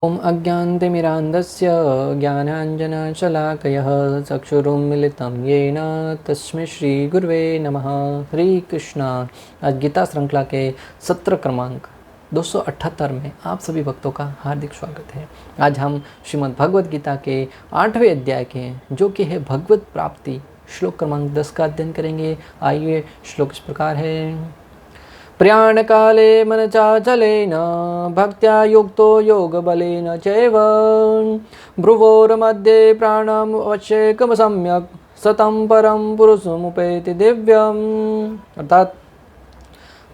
ॐ अज्ञानतिमिरान्धस्य ज्ञानाञ्जनशलाकयः चक्षुरुन्मिलितं येन तस्मै श्रीगुरुवे नमः। हरे कृष्णा। आज गीता श्रृंखला के सत्र क्रमांक 278 में आप सभी भक्तों का हार्दिक स्वागत है। आज हम श्रीमद् भगवद गीता के 8वें अध्याय के हैं, जो कि है भगवत प्राप्ति, श्लोक क्रमांक 10 का अध्ययन करेंगे। आइए, श्लोक इस प्रकार है। प्रयाणकाले मनचाचलेन भक्त्या युक्तो योगबलेन चैव भ्रुवोर्मध्ये प्राणम् अवश्यकं सम्यक् सतं परम पुरुषमुपैति दिव्यम। अर्थात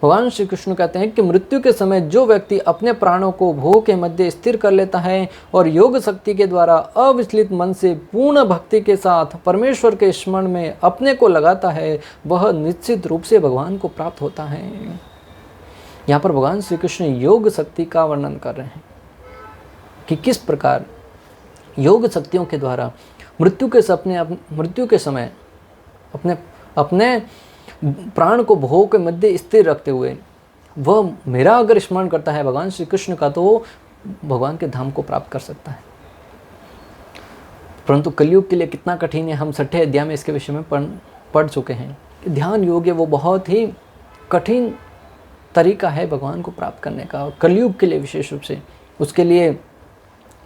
भगवान श्री कृष्ण कहते हैं कि मृत्यु के समय जो व्यक्ति अपने प्राणों को भू के मध्य स्थिर कर लेता है और योग शक्ति के द्वारा अविचलित मन से पूर्ण भक्ति के साथ परमेश्वर के स्मरण में अपने को लगाता है, वह निश्चित रूप से भगवान को प्राप्त होता है। यहाँ पर भगवान श्री कृष्ण योग शक्ति का वर्णन कर रहे हैं कि किस प्रकार योग शक्तियों के द्वारा मृत्यु के समय अपने प्राण को भोग के मध्य स्थिर रखते हुए वह मेरा अगर स्मरण करता है भगवान श्री कृष्ण का, तो वो भगवान के धाम को प्राप्त कर सकता है। परंतु कलयुग के लिए कितना कठिन है, हम 6ठे अध्याय में इसके विषय में पढ़ चुके हैं। ध्यान योग है वो बहुत ही कठिन तरीका है भगवान को प्राप्त करने का। कलयुग के लिए विशेष रूप से उसके लिए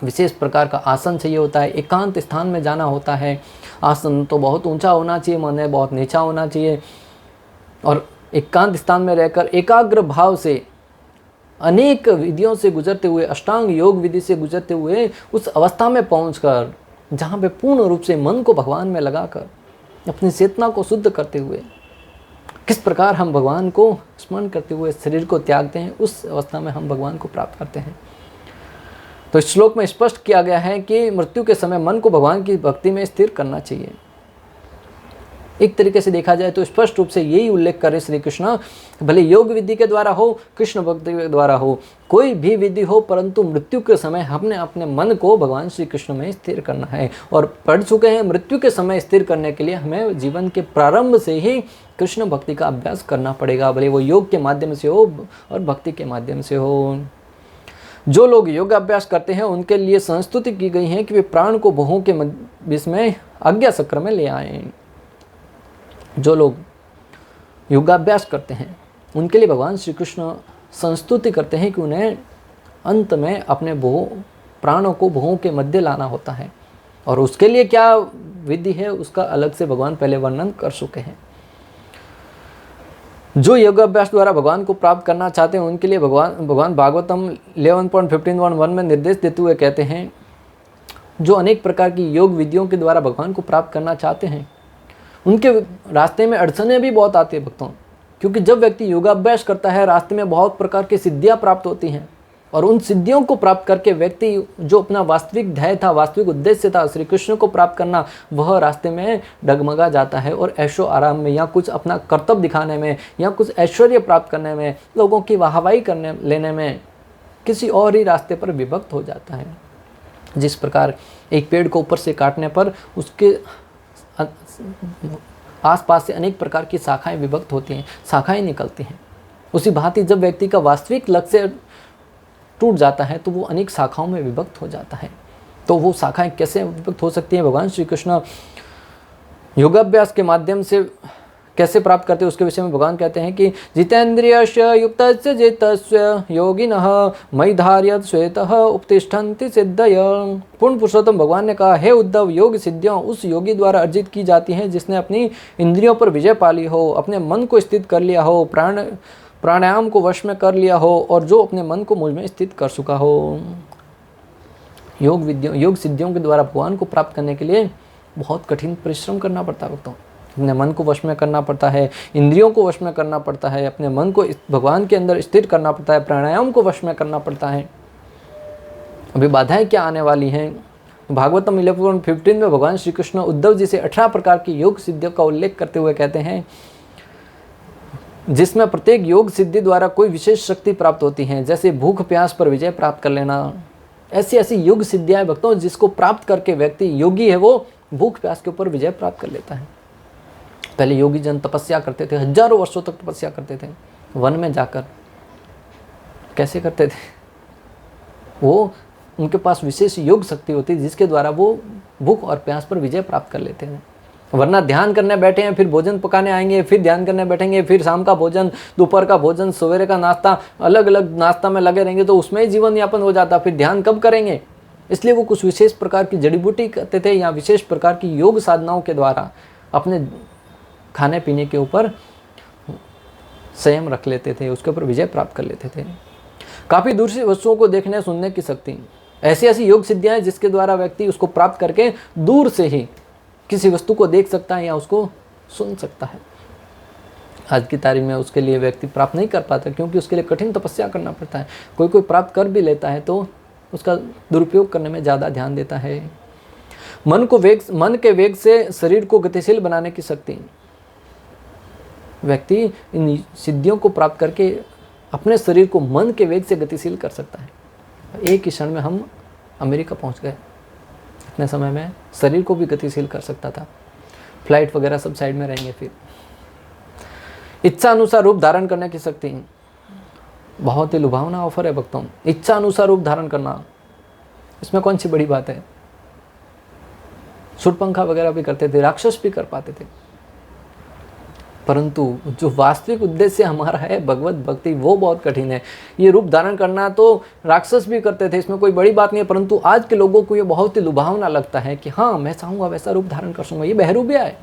विशेष प्रकार का आसन चाहिए होता है, एकांत स्थान में जाना होता है। आसन तो बहुत ऊंचा होना चाहिए, मन बहुत नीचा होना चाहिए, और एकांत स्थान में रहकर एकाग्र भाव से अनेक विधियों से गुजरते हुए, अष्टांग योग विधि से गुजरते हुए उस अवस्था में पहुंचकर जहाँ पे पूर्ण रूप से मन को भगवान में लगाकर अपनी चेतना को शुद्ध करते हुए किस प्रकार हम भगवान को स्मरण करते हुए शरीर को त्यागते हैं, उस अवस्था में हम भगवान को प्राप्त करते हैं। तो इस श्लोक में स्पष्ट किया गया है कि मृत्यु के समय मन को भगवान की भक्ति में स्थिर करना चाहिए। एक तरीके से देखा जाए तो स्पष्ट रूप से यही उल्लेख करे श्री कृष्ण, भले योग विधि के द्वारा हो, कृष्ण भक्ति के द्वारा हो, कोई भी विधि हो, परंतु मृत्यु के समय हमने अपने मन को भगवान श्री कृष्ण में स्थिर करना है। और पढ़ चुके हैं, मृत्यु के समय स्थिर करने के लिए हमें जीवन के प्रारंभ से ही कृष्ण भक्ति का अभ्यास करना पड़ेगा, भले वो योग के माध्यम से हो और भक्ति के माध्यम से हो। जो लोग योग अभ्यास करते हैं उनके लिए संस्तुति की गई है कि वे प्राण को भों के बीच में आज्ञा चक्र में ले आए। जो लोग योगाभ्यास करते हैं उनके लिए भगवान श्री कृष्ण संस्तुति करते हैं कि उन्हें अंत में अपने प्राणों को भों के मध्य लाना होता है, और उसके लिए क्या विधि है उसका अलग से भगवान पहले वर्णन कर चुके हैं। जो योगाभ्यास द्वारा भगवान को प्राप्त करना चाहते हैं उनके लिए भगवान भागवतम 11.15.1 में निर्देश देते हुए कहते हैं, जो अनेक प्रकार की योग विधियों के द्वारा भगवान को प्राप्त करना चाहते हैं उनके रास्ते में अड़चनें भी बहुत आती है भक्तों, क्योंकि जब व्यक्ति योगाभ्यास करता है रास्ते में बहुत प्रकार की सिद्धियां प्राप्त होती हैं, और उन सिद्धियों को प्राप्त करके व्यक्ति जो अपना वास्तविक ध्येय था, वास्तविक उद्देश्य था श्री कृष्ण को प्राप्त करना, वह रास्ते में डगमगा जाता है और ऐशो आराम में या कुछ अपना कर्तव्य दिखाने में या कुछ ऐश्वर्य प्राप्त करने में, लोगों की वाहवाही लेने में किसी और ही रास्ते पर विभक्त हो जाता है। जिस प्रकार एक पेड़ को ऊपर से काटने पर उसके आसपास से अनेक प्रकार की शाखाएं विभक्त होती हैं, शाखाएं निकलती हैं, उसी भांति जब व्यक्ति का वास्तविक लक्ष्य टूट जाता है तो वो अनेक शाखाओं में विभक्त हो जाता है। तो वो शाखाएं कैसे विभक्त हो सकती हैं, भगवान श्री कृष्ण योगाभ्यास के माध्यम से कैसे प्राप्त करते हैं उसके विषय में भगवान कहते हैं कि जितेन्द्रियस्य युक्तस्य जितस्य योगिनः मयि धार्यत श्वेतः उपतिष्ठन्ति सिद्धय। पूर्ण पुरुषोत्तम भगवान ने कहा, हे उद्धव, योग सिद्धियां उस योगी द्वारा अर्जित की जाती हैं जिसने अपनी इंद्रियों पर विजय पा ली हो, अपने मन को स्थित कर लिया हो, प्राणायाम को वश में कर लिया हो, और जो अपने मन को मुझ में स्थित कर चुका हो। योग सिद्धियों के द्वारा भगवान को प्राप्त करने के लिए बहुत कठिन परिश्रम करना पड़ता है भक्तों। अपने मन को वश में करना पड़ता है, इंद्रियों को वश में करना पड़ता है, अपने मन को भगवान के अंदर स्थिर करना पड़ता है, प्राणायाम को वश में करना पड़ता है। अभी बाधाएं क्या आने वाली हैं, भागवतम 11.15 में भगवान श्री कृष्ण उद्धव जी से 18 प्रकार की योग सिद्धियों का उल्लेख करते हुए कहते हैं, जिसमें प्रत्येक योग सिद्धि द्वारा कोई विशेष शक्ति प्राप्त होती है, जैसे भूख प्यास पर विजय प्राप्त कर लेना। ऐसी ऐसी योग सिद्धियां भक्तों जिसको प्राप्त करके व्यक्ति योगी है वो भूख प्यास के ऊपर विजय प्राप्त कर लेता है। पहले योगी जन तपस्या करते थे, हजारों वर्षों तक तपस्या करते थे वन में जाकर। कैसे करते थे? वो उनके पास विशेष योग शक्ति होती है जिसके द्वारा वो भूख और प्यास पर विजय प्राप्त कर लेते हैं। वरना ध्यान करने बैठे हैं, फिर भोजन पकाने आएंगे, फिर ध्यान करने बैठेंगे, फिर शाम का भोजन, दोपहर का भोजन, सवेरे का नाश्ता, अलग अलग नाश्ता में लगे रहेंगे तो उसमें ही जीवन यापन हो जाता, फिर ध्यान कब करेंगे। इसलिए वो कुछ विशेष प्रकार की जड़ी बूटी करते थे या विशेष प्रकार की योग साधनाओं के द्वारा अपने खाने पीने के ऊपर संयम रख लेते थे, उसके ऊपर विजय प्राप्त कर लेते थे। काफ़ी दूर से वस्तुओं को देखने सुनने की शक्ति, ऐसी ऐसी योग सिद्धियाँ हैं जिसके द्वारा व्यक्ति उसको प्राप्त करके दूर से ही किसी वस्तु को देख सकता है या उसको सुन सकता है। आज की तारीख में उसके लिए व्यक्ति प्राप्त नहीं कर पाता क्योंकि उसके लिए कठिन तपस्या करना पड़ता है। कोई कोई प्राप्त कर भी लेता है तो उसका दुरुपयोग करने में ज़्यादा ध्यान देता है। मन के वेग से शरीर को गतिशील बनाने की शक्ति, व्यक्ति इन सिद्धियों को प्राप्त करके अपने शरीर को मन के वेग से गतिशील कर सकता है। एक ही क्षण में हम अमेरिका पहुंच गए, इतने समय में शरीर को भी गतिशील कर सकता था। फ्लाइट वगैरह सब साइड में रहेंगे। फिर इच्छा अनुसार रूप धारण करने की शक्ति, बहुत ही लुभावना ऑफर है भक्तों। इच्छा अनुसार रूप धारण करना, इसमें कौन सी बड़ी बात है। सुरपंखा वगैरह भी करते थे, राक्षस भी कर पाते थे, परंतु जो वास्तविक उद्देश्य हमारा है भगवत भक्ति, वो बहुत कठिन है। ये रूप धारण करना तो राक्षस भी करते थे, इसमें कोई बड़ी बात नहीं है, परंतु आज के लोगों को ये बहुत ही लुभावना लगता है कि हाँ मैं चाहूँगा वैसा रूप धारण कर सकूँगा। ये बहरूपिया है।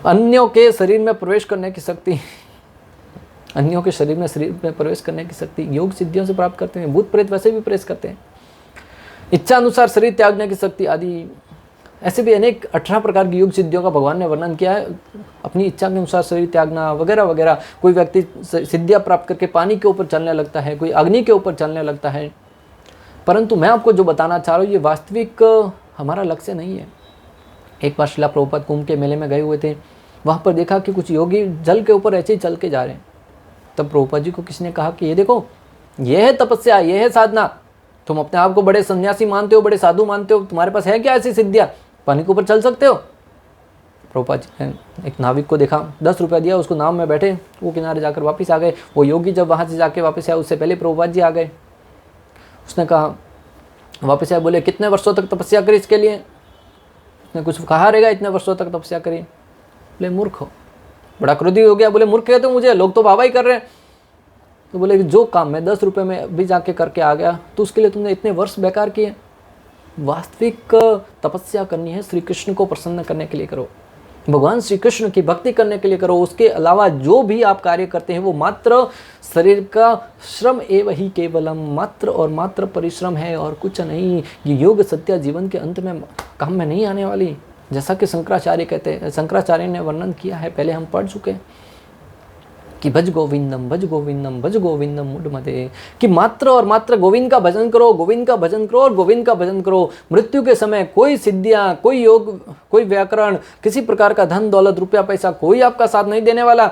अन्यों के शरीर में प्रवेश करने की शक्ति, अन्यों के शरीर में प्रवेश करने की शक्ति योग सिद्धियों से प्राप्त करते हैं। भूत प्रेत वैसे भी प्रवेश करते हैं। इच्छा अनुसार शरीर त्यागने की शक्ति आदि, ऐसे भी अनेक 18 प्रकार की योग सिद्धियों का भगवान ने वर्णन किया है। अपनी इच्छा के अनुसार शरीर त्यागना वगैरह वगैरह। कोई व्यक्ति सिद्धियां प्राप्त करके पानी के ऊपर चलने लगता है, कोई अग्नि के ऊपर चलने लगता है, परंतु मैं आपको जो बताना चाह रहा हूँ ये वास्तविक हमारा लक्ष्य नहीं है। एक बार शिला प्रभुपाद कुंभ के मेले में गए हुए थे, वहाँ पर देखा कि कुछ योगी जल के ऊपर ऐसे ही चल के जा रहे हैं। तब प्रभुपाद जी को किसी ने कहा कि ये देखो, ये है तपस्या, ये है साधना। तुम अपने आप को बड़े सन्यासी मानते हो, बड़े साधु मानते हो, तुम्हारे पास है क्या ऐसी सिद्धियाँ, पानी के ऊपर चल सकते हो। प्रभुपाद जी ने एक नाविक को देखा, 10 रुपया दिया, उसको नाव में बैठे, वो किनारे जाकर वापस आ गए। वो योगी जब वहाँ से जाके वापस आया उससे पहले प्रभुपाद जी आ गए। उसने कहा, वापस आया, बोले कितने वर्षों तक तपस्या करी इसके लिए। उसने कुछ कहा रहेगा इतने वर्षों तक तपस्या करी। बोले मूर्ख हो, बड़ा क्रोधी हो गया। बोले मूर्ख कहते हो मुझे, लोग तो वाह वाही कर रहे हैं। तो बोले जो काम मैं 10 रुपये में भी जाके करके आ गया तो उसके लिए तुमने इतने वर्ष बेकार किए। वास्तविक तपस्या करनी है श्री कृष्ण को प्रसन्न करने के लिए करो, भगवान श्री कृष्ण की भक्ति करने के लिए करो। उसके अलावा जो भी आप कार्य करते हैं वो मात्र शरीर का श्रम एवं ही केवलम, मात्र और मात्र परिश्रम है और कुछ नहीं। ये योग सत्य जीवन के अंत में काम में नहीं आने वाली। जैसा कि शंकराचार्य कहते हैं, शंकराचार्य ने वर्णन किया है, पहले हम पढ़ चुके हैं कि भज गोविंदम भज गोविंदम भज गोविंदम मूढ़ मते, कि मात्र और मात्र गोविंद का भजन करो, गोविंद का भजन करो और गोविंद का भजन करो। मृत्यु के समय कोई सिद्धियां, कोई योग, कोई व्याकरण, किसी प्रकार का धन दौलत रुपया पैसा कोई आपका साथ नहीं देने वाला।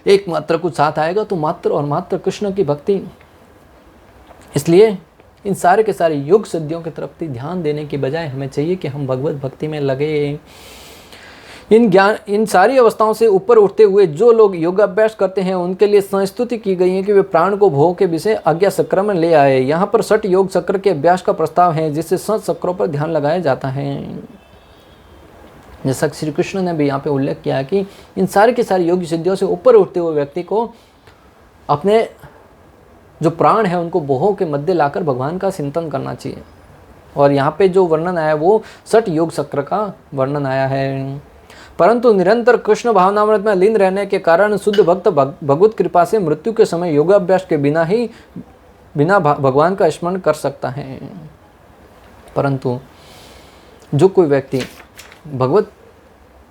एकमात्र कुछ साथ आएगा तो मात्र और मात्र कृष्ण की भक्ति। इसलिए इन सारे के सारे योग सिद्धियों की तरफ ध्यान देने की बजाय हमें चाहिए कि हम भगवत भक्ति में लगे। इन सारी अवस्थाओं से ऊपर उठते हुए जो लोग योगाभ्यास करते हैं उनके लिए संस्तुति की गई है कि वे प्राण को भोग के विषय आज्ञा चक्र में ले आए। यहाँ पर 6 योग चक्र के अभ्यास का प्रस्ताव है जिससे 7 चक्रों पर ध्यान लगाया जाता है। जैसा श्री कृष्ण ने भी यहाँ पे उल्लेख किया कि इन सारे के सारे योग सिद्धियों से ऊपर उठते हुए व्यक्ति को अपने जो प्राण है उनको भोगों के मध्य लाकर भगवान का चिंतन करना चाहिए। और यहाँ पे जो वर्णन आया वो 6 योग चक्र का वर्णन आया है। परंतु निरंतर कृष्ण भावनामृत में लीन रहने के कारण शुद्ध भक्त भगवत कृपा से मृत्यु के समय योगाभ्यास के बिना भगवान का स्मरण कर सकता है। परंतु जो कोई व्यक्ति भगवत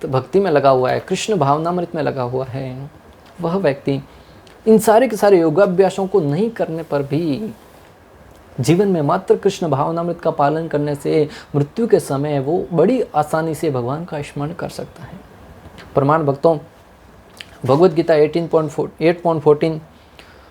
भक्ति में लगा हुआ है, कृष्ण भावनामृत में लगा हुआ है, वह व्यक्ति इन सारे के सारे योगाभ्यासों को नहीं करने पर भी जीवन में मात्र कृष्ण भावनामृत का पालन करने से मृत्यु के समय वो बड़ी आसानी से भगवान का स्मरण कर सकता है। प्रमाण भक्तों, भगवद गीता 8.14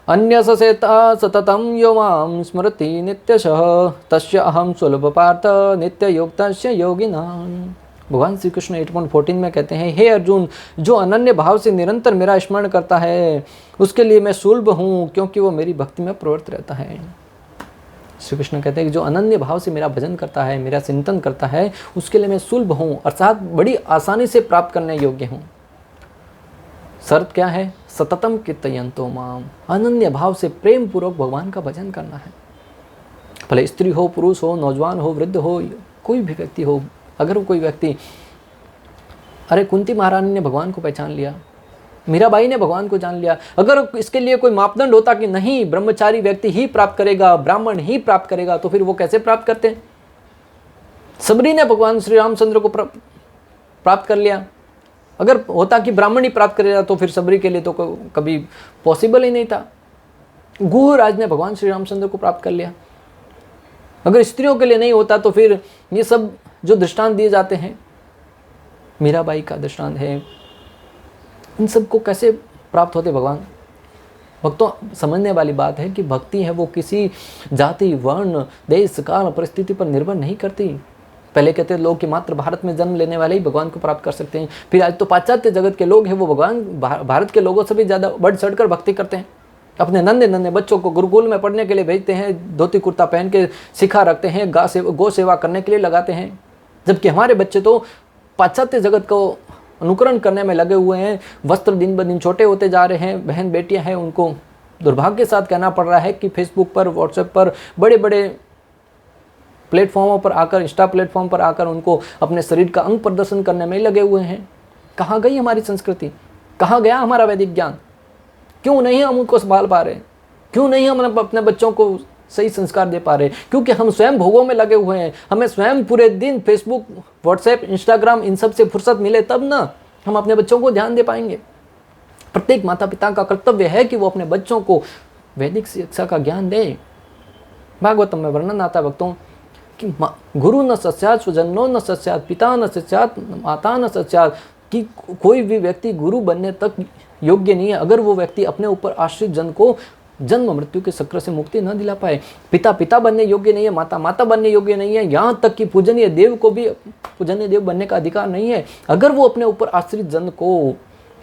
अन्य सचेता सततम यो मां स्मरति नित्यशः तस्य अहम सुलभ पार्थ नित्य योक्तस्य योगिनां। भगवान श्री कृष्ण 8.14 में कहते हैं, हे अर्जुन, जो अनन्य भाव से निरंतर मेरा स्मरण करता है उसके लिए मैं सुलभ हूँ, क्योंकि वो मेरी भक्ति में प्रवृत्त रहता है। श्री कृष्ण कहते हैं कि जो अनन्य भाव से मेरा भजन करता है, मेरा चिंतन करता है, उसके लिए मैं सुलभ हूँ, अर्थात बड़ी आसानी से प्राप्त करने योग्य हूँ। शर्त क्या है? सततम कीर्तयन्तो माम, अनन्य भाव से प्रेम पूर्वक भगवान का भजन करना है। भले स्त्री हो, पुरुष हो, नौजवान हो, वृद्ध हो, कोई भी व्यक्ति हो। अगर कोई व्यक्ति, अरे कुंती महारानी ने भगवान को पहचान लिया, मीराबाई ने भगवान को जान लिया, अगर इसके लिए कोई मापदंड होता कि नहीं ब्रह्मचारी व्यक्ति ही प्राप्त करेगा, ब्राह्मण ही प्राप्त करेगा, तो फिर वो कैसे प्राप्त करते हैं? सबरी ने भगवान श्री रामचंद्र को प्राप्त कर लिया। अगर होता कि ब्राह्मण ही प्राप्त करेगा तो फिर सबरी के लिए तो कभी पॉसिबल ही नहीं था। गुहराज ने भगवान श्री रामचंद्र को प्राप्त कर लिया। अगर स्त्रियों के लिए नहीं होता तो फिर ये सब जो दृष्टांत दिए जाते हैं, मीराबाई का दृष्टांत है, इन सब को कैसे प्राप्त होते भगवान? भक्तों, समझने वाली बात है कि भक्ति है वो किसी जाति, वर्ण, देश, काल, परिस्थिति पर निर्भर नहीं करती। पहले कहते लोग कि मात्र भारत में जन्म लेने वाले ही भगवान को प्राप्त कर सकते हैं। फिर आज तो पाश्चात्य जगत के लोग हैं, वो भगवान भारत के लोगों से भी ज़्यादा बढ़ चढ़कर भक्ति करते हैं। अपने नन्हे नन्हे बच्चों को गुरुकुल में पढ़ने के लिए भेजते हैं, धोती कुर्ता पहन के सिखा रखते हैं, गौ सेवा करने के लिए लगाते हैं। जबकि हमारे बच्चे तो पाश्चात्य जगत को अनुकरण करने में लगे हुए हैं। वस्त्र दिन ब दिन छोटे होते जा रहे हैं। बहन बेटियां हैं, उनको दुर्भाग्य के साथ कहना पड़ रहा है कि फेसबुक पर, व्हाट्सएप पर, बड़े बड़े प्लेटफॉर्मों पर आकर, इंस्टा प्लेटफॉर्म पर आकर उनको अपने शरीर का अंग प्रदर्शन करने में लगे हुए हैं। कहाँ गई हमारी संस्कृति? कहाँ गया हमारा वैदिक ज्ञान? क्यों नहीं हम उनको संभाल पा रहे? क्यों नहीं हम अपने बच्चों को सही संस्कार दे पा रहे? क्योंकि हम स्वयं भोगों में लगे हुए हैं। हमें स्वयं पूरे दिन फेसबुक, व्हाट्सएप, इंस्टाग्राम, इन सब से फुर्सत मिले तब ना हम अपने बच्चों को ध्यान दे पाएंगे। प्रत्येक माता पिता का कर्तव्य है कि वो अपने बच्चों को वैदिक शिक्षा का ज्ञान दे। भागवतम में वर्णन आता है भक्तों कि गुरु न सस्यात्, स्वजनो न सस्यात्, पिता न सस्यात्, माता न सस्यात्, कि कोई भी व्यक्ति गुरु बनने तक योग्य नहीं है अगर वो व्यक्ति अपने ऊपर आश्रित जन को जन्म मृत्यु के चक्र से मुक्ति न दिला पाए। पिता पिता बनने योग्य नहीं है, माता माता बनने योग्य नहीं है, यहाँ तक कि पूजनीय देव को भी पूजनीय देव बनने का अधिकार नहीं है अगर वो अपने ऊपर आश्रित जन को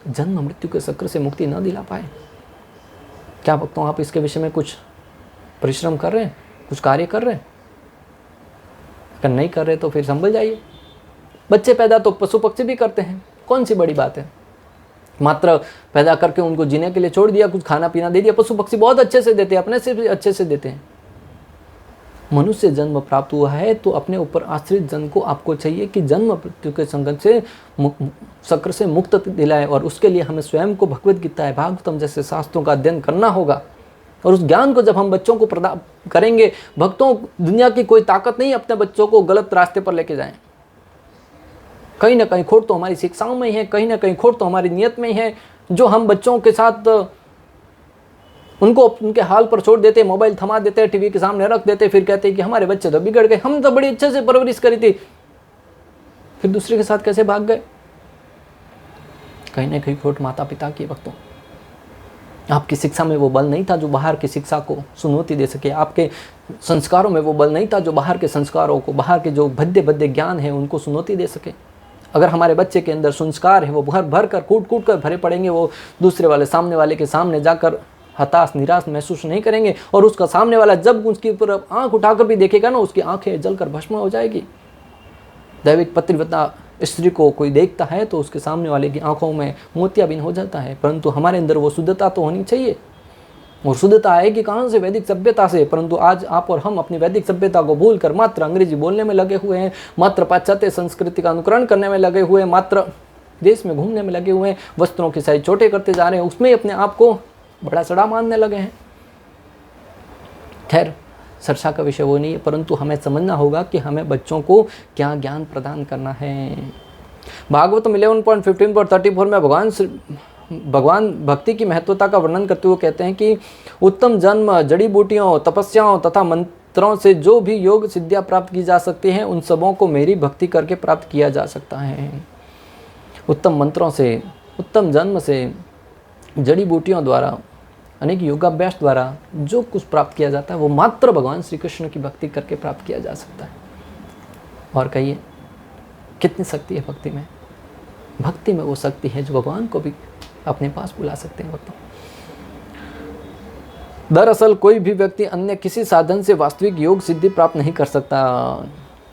जन्म मृत्यु के चक्र से मुक्ति न दिला पाए। क्या भक्तों, आप इसके विषय में कुछ परिश्रम कर रहे हैं, कुछ कार्य कर रहे हैं? अगर नहीं कर रहे तो फिर संभल जाइए। बच्चे पैदा तो पशु पक्षी भी करते हैं, कौन सी बड़ी बात है? मात्र पैदा करके उनको जीने के लिए छोड़ दिया, कुछ खाना पीना दे दिया। पशु पक्षी बहुत अच्छे से देते हैं, अपने से भी अच्छे से देते हैं। मनुष्य जन्म प्राप्त हुआ है तो अपने ऊपर आश्रित जन को आपको चाहिए कि जन्म मृत्यु के संकट से चक्र से मुक्त दिलाए, और उसके लिए हमें स्वयं को भगवद गीता है, भागवतम जैसे शास्त्रों का अध्ययन करना होगा। और उस ज्ञान को जब हम बच्चों को प्रदान करेंगे, भक्तों, दुनिया की कोई ताकत नहीं अपने बच्चों को गलत रास्ते पर लेके जाएं। कहीं ना कहीं खोट तो हमारी शिक्षाओं में ही है, कहीं ना कहीं खोट तो हमारी नियत में ही है, जो हम बच्चों के साथ उनको उनके हाल पर छोड़ देते, मोबाइल थमा देते, टीवी के सामने रख देते, फिर कहते कि हमारे बच्चे तो बिगड़ गए, हम तो बड़ी अच्छे से परवरिश करी थी, फिर दूसरे के साथ कैसे भाग गए? कहीं ना कहीं खोट माता पिता की। वक्तों, आपकी शिक्षा में वो बल नहीं था जो बाहर की शिक्षा को चुनौती दे सके, आपके संस्कारों में वो बल नहीं था जो बाहर के संस्कारों को, बाहर के जो भद्दे भद्दे ज्ञान है उनको चुनौती दे सके। अगर हमारे बच्चे के अंदर संस्कार है, वो भर भर कर कूट कूट कर भरे पड़ेंगे, वो दूसरे वाले सामने वाले के सामने जाकर हताश निराश महसूस नहीं करेंगे, और उसका सामने वाला जब उसकी ऊपर आंख उठाकर भी देखेगा ना, उसकी आंखें जलकर भस्म हो जाएगी। दैविक पतिव्रता स्त्री को कोई देखता है तो उसके सामने वाले की आंखों में मोतियाबिंद हो जाता है, परंतु हमारे अंदर वो शुद्धता तो होनी चाहिए। और शुद्धता आएगी कहाँ से? वैदिक सभ्यता से। परंतु आज आप और हम अपनी वैदिक सभ्यता को भूलकर मात्र अंग्रेजी बोलने में लगे हुए हैं, मात्र पाश्चात्य संस्कृति का अनुकरण करने में लगे हुए हैं, मात्र देश में घूमने में लगे हुए हैं, वस्त्रों के साइज छोटे करते जा रहे हैं, उसमें अपने आप को बड़ा सड़ा मानने लगे हैं। खैर, चर्चा का विषय वो नहीं है, परंतु हमें समझना होगा कि हमें बच्चों को क्या ज्ञान प्रदान करना है। भागवतम 11.15-34 में भगवान भक्ति की महत्वता का वर्णन करते हुए कहते हैं कि उत्तम जन्म, जड़ी बूटियों, तपस्याओं तथा मंत्रों से जो भी योग सिद्धियां प्राप्त की जा सकती हैं, उन सबों को मेरी भक्ति करके प्राप्त किया जा सकता है। उत्तम मंत्रों से, उत्तम जन्म से, जड़ी बूटियों द्वारा, अनेक योगाभ्यास द्वारा जो कुछ प्राप्त किया जाता है वो मात्र भगवान श्री कृष्ण की भक्ति करके प्राप्त किया जा सकता है। और कहिए, कितनी शक्ति है भक्ति में? भक्ति में वो शक्ति है जो भगवान को भी अपने पास बुला सकते हैं। भक्तों, दरअसल कोई भी व्यक्ति अन्य किसी साधन से वास्तविक योग सिद्धि प्राप्त नहीं कर सकता।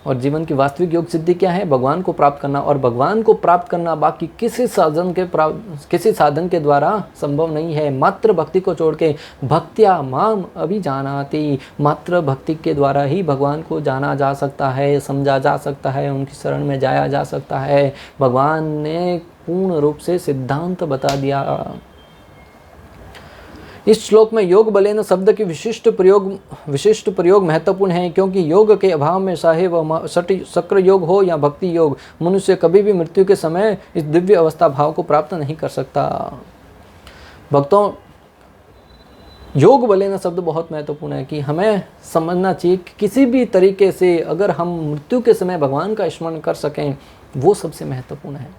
और जीवन की वास्तविक योग सिद्धि क्या है? भगवान को प्राप्त करना। और भगवान को प्राप्त करना बाकी किसी साधन के द्वारा संभव नहीं है। मात्र भक्ति को छोड़ के, भक्त्या माम अभिजानाति, मात्र भक्ति के द्वारा ही भगवान को जाना जा सकता है, समझा जा सकता है, उनकी शरण में जाया जा सकता है। भगवान ने पूर्ण रूप से सिद्धांत बता दिया। इस श्लोक में योग बलेन शब्द की विशिष्ट प्रयोग महत्वपूर्ण है, क्योंकि योग के अभाव में चाहे वह सक्र योग हो या भक्ति योग, मनुष्य कभी भी मृत्यु के समय इस दिव्य अवस्था भाव को प्राप्त नहीं कर सकता। भक्तों, योग बलेन शब्द बहुत महत्वपूर्ण है कि हमें समझना चाहिए कि किसी भी तरीके से अगर हम मृत्यु के समय भगवान का स्मरण कर सकें, वो सबसे महत्वपूर्ण है।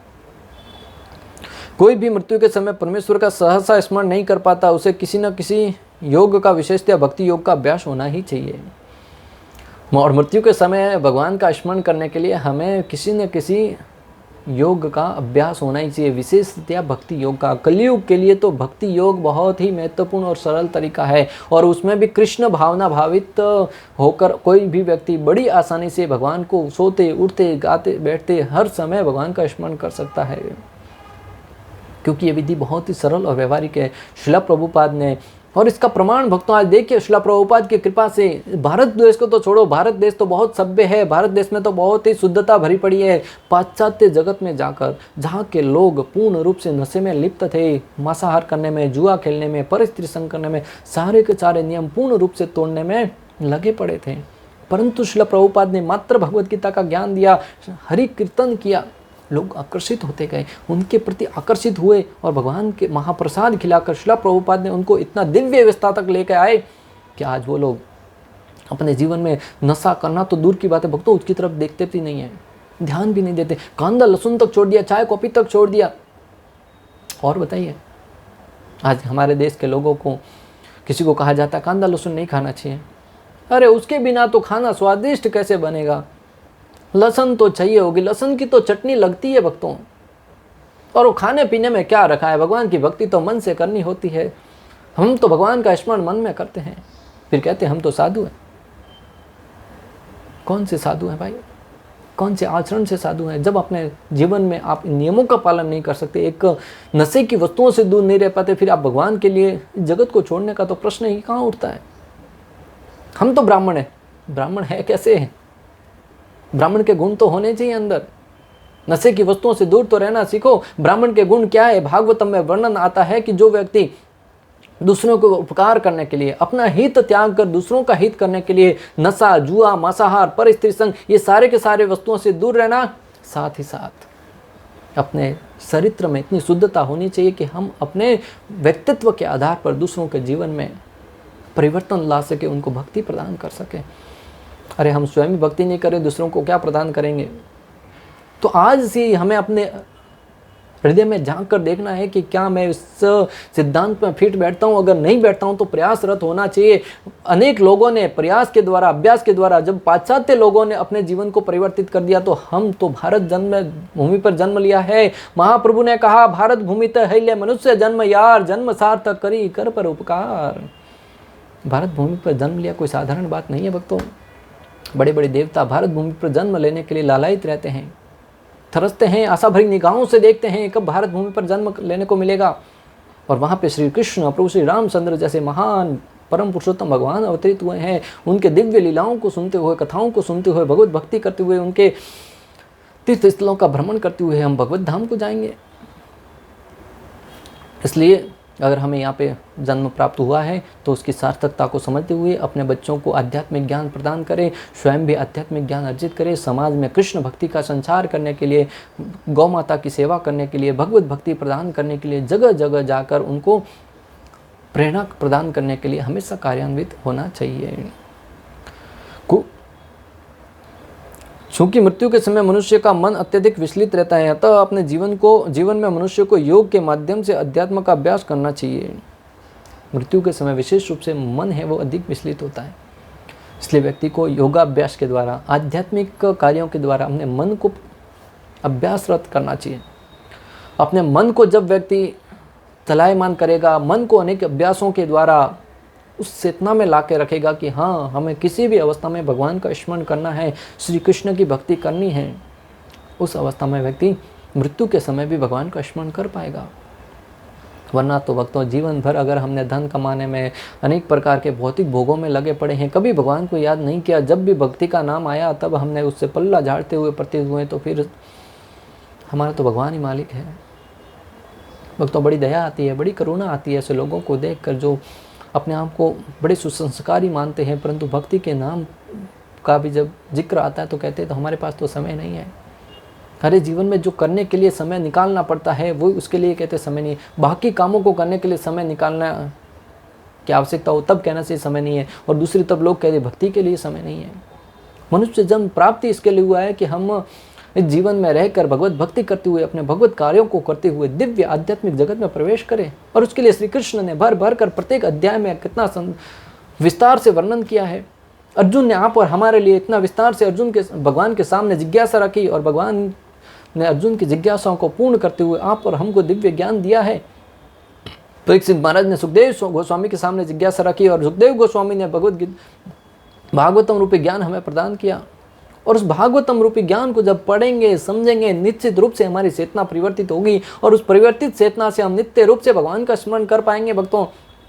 कोई भी मृत्यु के समय परमेश्वर का सहसा स्मरण नहीं कर पाता, उसे किसी न किसी योग का, विशेषतः भक्ति योग का अभ्यास होना ही चाहिए। और मृत्यु के समय भगवान का स्मरण करने के लिए हमें किसी न किसी योग का अभ्यास होना ही चाहिए, विशेषतः भक्ति योग का। कलयुग के लिए तो भक्ति योग बहुत ही महत्वपूर्ण और सरल तरीका है, और उसमें भी कृष्ण भावना भावित होकर कोई भी व्यक्ति बड़ी आसानी से भगवान को सोते उठते गाते बैठते हर समय भगवान का स्मरण कर सकता है, क्योंकि ये विधि बहुत ही सरल और व्यवहारिक है। शिला प्रभुपाद ने, और इसका प्रमाण भक्तों आज देखिए, शिला प्रभुपाद की कृपा से भारत देश को तो छोड़ो, भारत देश तो बहुत सभ्य है, भारत देश में तो बहुत ही शुद्धता भरी पड़ी है। पाश्चात्य जगत में जाकर जहाँ के लोग पूर्ण रूप से नशे में लिप्त थे, मांसाहार करने में, जुआ खेलने में, परस्त्री संग करने में, सारे के सारे नियम पूर्ण रूप से तोड़ने में लगे पड़े थे, परंतु शिला प्रभुपाद ने मात्र भगवद गीता का ज्ञान दिया, हरि कीर्तन किया, लोग आकर्षित होते गए, उनके प्रति आकर्षित हुए, और भगवान के महाप्रसाद खिलाकर शिला प्रभुपाद ने उनको इतना दिव्य अवस्था तक लेकर आए कि आज वो लोग अपने जीवन में नशा करना तो दूर की बात है भक्तों, उसकी तरफ देखते भी नहीं है, ध्यान भी नहीं देते, कांदा लहसुन तक छोड़ दिया, चाय कॉफी तक छोड़ दिया। और बताइए, आज हमारे देश के लोगों को किसी को कहा जाता है कांदा लहसुन नहीं खाना चाहिए, अरे उसके बिना तो खाना स्वादिष्ट कैसे बनेगा, लहसुन तो चाहिए होगी, लहसुन की तो चटनी लगती है भक्तों, और वो खाने पीने में क्या रखा है? भगवान की भक्ति तो मन से करनी होती है, हम तो भगवान का स्मरण मन में करते हैं, फिर कहते हैं हम तो साधु हैं। कौन से साधु हैं भाई? कौन से आचरण से साधु हैं? जब अपने जीवन में आप इन नियमों का पालन नहीं कर सकते, एक नशे की वस्तुओं से दूर नहीं रह पाते, फिर आप भगवान के लिए जगत को छोड़ने का तो प्रश्न ही कहाँ उठता है। हम तो ब्राह्मण हैं, ब्राह्मण है कैसे है? ब्राह्मण के गुण तो होने चाहिए अंदर, नशे की वस्तुओं से दूर तो रहना सीखो। ब्राह्मण के गुण क्या है? भागवतम में वर्णन आता है कि जो व्यक्ति दूसरों को उपकार करने के लिए, अपना हित त्याग कर दूसरों का हित करने के लिए नशा, जुआ, मांसाहार, परस्त्री संग, ये सारे के सारे वस्तुओं से दूर रहना, साथ ही साथ अपने चरित्र में इतनी शुद्धता होनी चाहिए कि हम अपने व्यक्तित्व के आधार पर दूसरों के जीवन में परिवर्तन ला सके, उनको भक्ति प्रदान कर सके। अरे हम स्वयं भक्ति नहीं करें, दूसरों को क्या प्रदान करेंगे? तो आज से हमें अपने हृदय में झांक कर देखना है कि क्या मैं इस सिद्धांत में फिट बैठता हूँ? अगर नहीं बैठता हूँ तो प्रयासरत होना चाहिए। अनेक लोगों ने प्रयास के द्वारा, अभ्यास के द्वारा, जब पाश्चात्य लोगों ने अपने जीवन को परिवर्तित कर दिया, तो हम तो भारत भूमि पर जन्म लिया है। महाप्रभु ने कहा, भारत भूमि त है मनुष्य जन्म यार, जन्म सार्थक करी कर पर उपकार। भारत भूमि पर जन्म लिया कोई साधारण बात नहीं है भक्तों। बड़े बड़े देवता भारत भूमि पर जन्म लेने के लिए लालायित रहते हैं, तरसते हैं, आशा भरी निगाहों से देखते हैं कब भारत भूमि पर जन्म लेने को मिलेगा। और वहाँ पे श्री कृष्ण, प्रभु श्री रामचंद्र जैसे महान परम पुरुषोत्तम भगवान अवतरित हुए हैं। उनके दिव्य लीलाओं को सुनते हुए, कथाओं को सुनते हुए, भगवत भक्ति करते हुए, उनके तीर्थ स्थलों का भ्रमण करते हुए हम भगवत धाम को जाएंगे। इसलिए अगर हमें यहाँ पे जन्म प्राप्त हुआ है तो उसकी सार्थकता को समझते हुए अपने बच्चों को आध्यात्मिक ज्ञान प्रदान करें, स्वयं भी आध्यात्मिक ज्ञान अर्जित करें, समाज में कृष्ण भक्ति का संचार करने के लिए, गौ माता की सेवा करने के लिए, भगवत भक्ति प्रदान करने के लिए, जगह जगह जाकर उनको प्रेरणा प्रदान करने के लिए हमेशा कार्यान्वित होना चाहिए। चूँकि मृत्यु के समय मनुष्य का मन अत्यधिक विचलित रहता है, अतः अपने जीवन में मनुष्य को योग के माध्यम से अध्यात्म का अभ्यास करना चाहिए। मृत्यु के समय विशेष रूप से मन है वो अधिक विचलित होता है, इसलिए व्यक्ति को योगाभ्यास के द्वारा, आध्यात्मिक कार्यों के द्वारा अपने मन को अभ्यासरत करना चाहिए। अपने मन को जब व्यक्ति चलायमान करेगा, मन को अनेक अभ्यासों के द्वारा उस चेतना में ला के रखेगा कि हाँ, हमें किसी भी अवस्था में भगवान का स्मरण करना है, श्री कृष्ण की भक्ति करनी है, उस अवस्था में व्यक्ति मृत्यु के समय भी भगवान का स्मरण कर पाएगा। वरना तो भक्तों जीवन भर अगर हमने धन कमाने में, अनेक प्रकार के भौतिक भोगों में लगे पड़े हैं, कभी भगवान को याद नहीं किया, जब भी भक्ति का नाम आया तब हमने उससे पल्ला झाड़ते हुए प्रतीत हुए, तो फिर हमारा तो भगवान ही मालिक है। भक्तों बड़ी दया आती है, बड़ी करुणा आती है ऐसे लोगों को देखकर जो अपने आप को बड़े सुसंस्कारी मानते हैं, परंतु भक्ति के नाम का भी जब जिक्र आता है तो कहते हैं तो हमारे पास तो समय नहीं है। हरे जीवन में जो करने के लिए समय निकालना पड़ता है वो उसके लिए कहते समय नहीं है। बाकी कामों को करने के लिए समय निकालना की आवश्यकता हो तब कहना चाहिए समय नहीं है, और दूसरी तब लोग कहते भक्ति के लिए समय नहीं है। मनुष्य जन्म प्राप्ति इसके लिए हुआ है कि हम इस जीवन में रहकर भगवत भक्ति करते हुए, अपने भगवत कार्यों को करते हुए दिव्य आध्यात्मिक जगत में प्रवेश करें। और उसके लिए श्री कृष्ण ने भर भर कर प्रत्येक अध्याय में कितना विस्तार से वर्णन किया है। अर्जुन ने आप और हमारे लिए इतना विस्तार से भगवान के सामने जिज्ञासा रखी, और भगवान ने अर्जुन की जिज्ञासाओं को पूर्ण करते हुए आप और हमको दिव्य ज्ञान दिया है। परीक्षित महाराज ने सुखदेव गोस्वामी के सामने जिज्ञासा रखी, और सुखदेव गोस्वामी ने भागवतम रूपी ज्ञान हमें प्रदान किया। और उस भागवतम रूपी ज्ञान को जब पढ़ेंगे, समझेंगे, निश्चित रूप से हमारी चेतना परिवर्तित होगी, और उस परिवर्तित चेतना से हम नित्य रूप से भगवान का स्मरण कर पाएंगे भक्तों।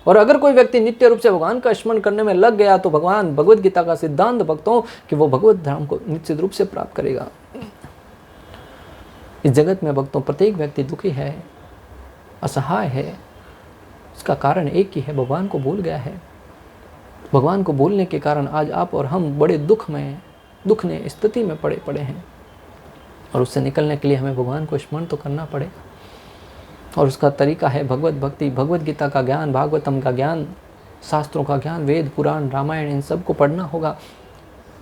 और अगर कोई व्यक्ति नित्य रूप से भगवान का स्मरण करने में लग गया तो भगवान भगवत गीता का सिद्धांत भक्तों कि वो भगवत धाम को निश्चित रूप से प्राप्त करेगा। इस जगत में भक्तों प्रत्येक व्यक्ति दुखी है, असहाय है। इसका कारण एक ही है, भगवान को भूल गया है। भगवान को भूलने के कारण आज आप और हम बड़े दुख ने स्थिति में पड़े हैं, और उससे निकलने के लिए हमें भगवान को स्मरण तो करना पड़ेगा। और उसका तरीका है भगवत भक्ति, भगवत गीता का ज्ञान, भागवतम का ज्ञान, शास्त्रों का ज्ञान, वेद पुराण रामायण इन सब को पढ़ना होगा।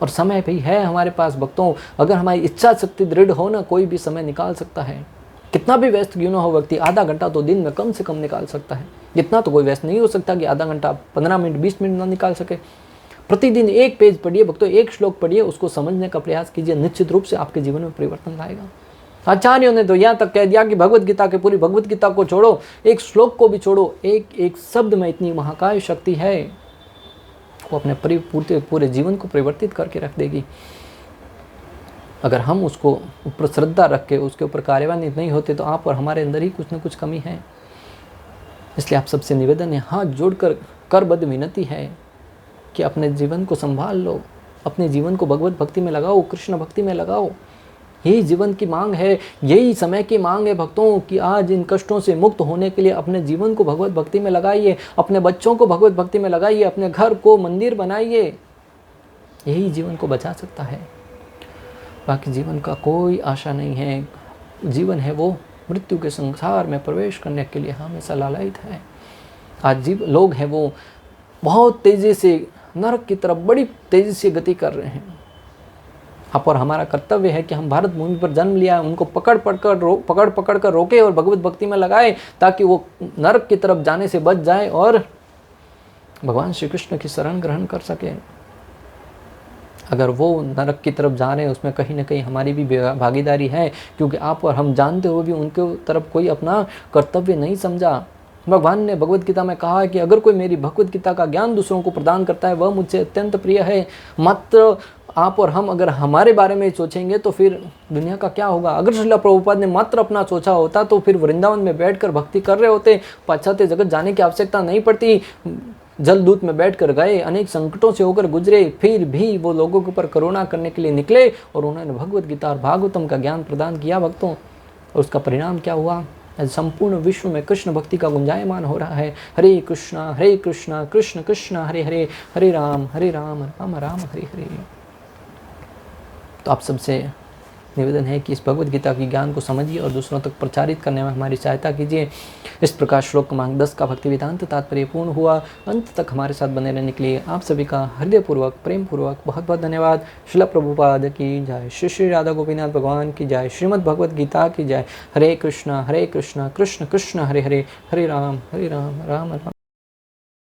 और समय भी है हमारे पास भक्तों, अगर हमारी इच्छा शक्ति दृढ़ हो ना, कोई भी समय निकाल सकता है। कितना भी व्यस्त क्यों ना हो व्यक्ति, आधा घंटा तो दिन में कम से कम निकाल सकता है। इतना तो कोई व्यस्त नहीं हो सकता कि आधा घंटा 15 मिनट 20 मिनट ना निकाल सके। प्रतिदिन एक पेज पढ़िए भक्तों, एक श्लोक पढ़िए, उसको समझने का प्रयास कीजिए, निश्चित रूप से आपके जीवन में परिवर्तन लाएगा। आचार्यों ने तो यहाँ तक कह दिया कि भगवत गीता के पूरी भगवत गीता को छोड़ो, एक श्लोक को भी छोड़ो, एक शब्द में इतनी महाकाय शक्ति है, वो अपने पूरे जीवन को परिवर्तित करके रख देगी। अगर हम उसको ऊपर श्रद्धा रख के उसके ऊपर कार्यान्वित नहीं होते तो आप और हमारे अंदर ही कुछ न कुछ कमी है। इसलिए आप सबसे निवेदन है, हाथ जोड़कर करबद्ध विनती है कि अपने जीवन को संभाल लो, अपने जीवन को भगवत भक्ति में लगाओ, कृष्ण भक्ति में लगाओ। यही जीवन की मांग है, यही समय की मांग है भक्तों कि आज इन कष्टों से मुक्त होने के लिए अपने जीवन को भगवत भक्ति में लगाइए, अपने बच्चों को भगवत भक्ति में लगाइए, अपने घर को मंदिर बनाइए। यही जीवन को बचा सकता है, बाकी जीवन का कोई आशा नहीं है। जीवन है वो मृत्यु के संसार में प्रवेश करने के लिए हमेशा लालायित है। आज लोग हैं वो बहुत तेज़ी से नरक की तरफ बड़ी तेज़ी से गति कर रहे हैं। आप और हमारा कर्तव्य है कि हम भारत भूमि पर जन्म लिया है, उनको पकड़ पकड़ कर रोके और भगवत भक्ति में लगाए, ताकि वो नरक की तरफ जाने से बच जाए और भगवान श्री कृष्ण की शरण ग्रहण कर सके। अगर वो नरक की तरफ जा रहे हैं उसमें कहीं ना कहीं हमारी भी भागीदारी है, क्योंकि आप और हम जानते हुए भी उनके तरफ कोई अपना कर्तव्य नहीं समझा। भगवान ने भगवत गीता में कहा है कि अगर कोई मेरी भगवत गीता का ज्ञान दूसरों को प्रदान करता है वह मुझसे अत्यंत प्रिय है। मात्र आप और हम अगर हमारे बारे में सोचेंगे तो फिर दुनिया का क्या होगा। अगर श्रील प्रभुपाद ने मात्र अपना सोचा होता तो फिर वृंदावन में बैठकर भक्ति कर रहे होते, पाश्चात्य जगत जाने की आवश्यकता नहीं पड़ती। जलदूत में बैठकर गए, अनेक संकटों से होकर गुजरे, फिर भी वो लोगों के ऊपर करुणा करने के लिए निकले और उन्होंने भगवत गीता और भागवतम का ज्ञान प्रदान किया भक्तों। और उसका परिणाम क्या हुआ, संपूर्ण विश्व में कृष्ण भक्ति का गुंजायमान हो रहा है। हरे कृष्णा कृष्ण कृष्ण हरे हरे, हरे राम राम राम हरे हरे। तो आप सबसे निवेदन है कि इस भगवत गीता की ज्ञान को समझिए और दूसरों तक प्रचारित करने में हमारी सहायता कीजिए। इस प्रकार श्लोक क्रमांक 10 का भक्ति वेदांत तात्पर्य पूर्ण हुआ। अंत तक हमारे साथ बने रहने के लिए आप सभी का हृदयपूर्वक प्रेम पूर्वक बहुत बहुत धन्यवाद। श्रील प्रभुपाद की जय, श्री श्री राधा गोपीनाथ भगवान की जय, श्रीमद् भगवत गीता की जय। हरे कृष्णा कृष्ण कृष्ण हरे हरे, हरे राम राम राम।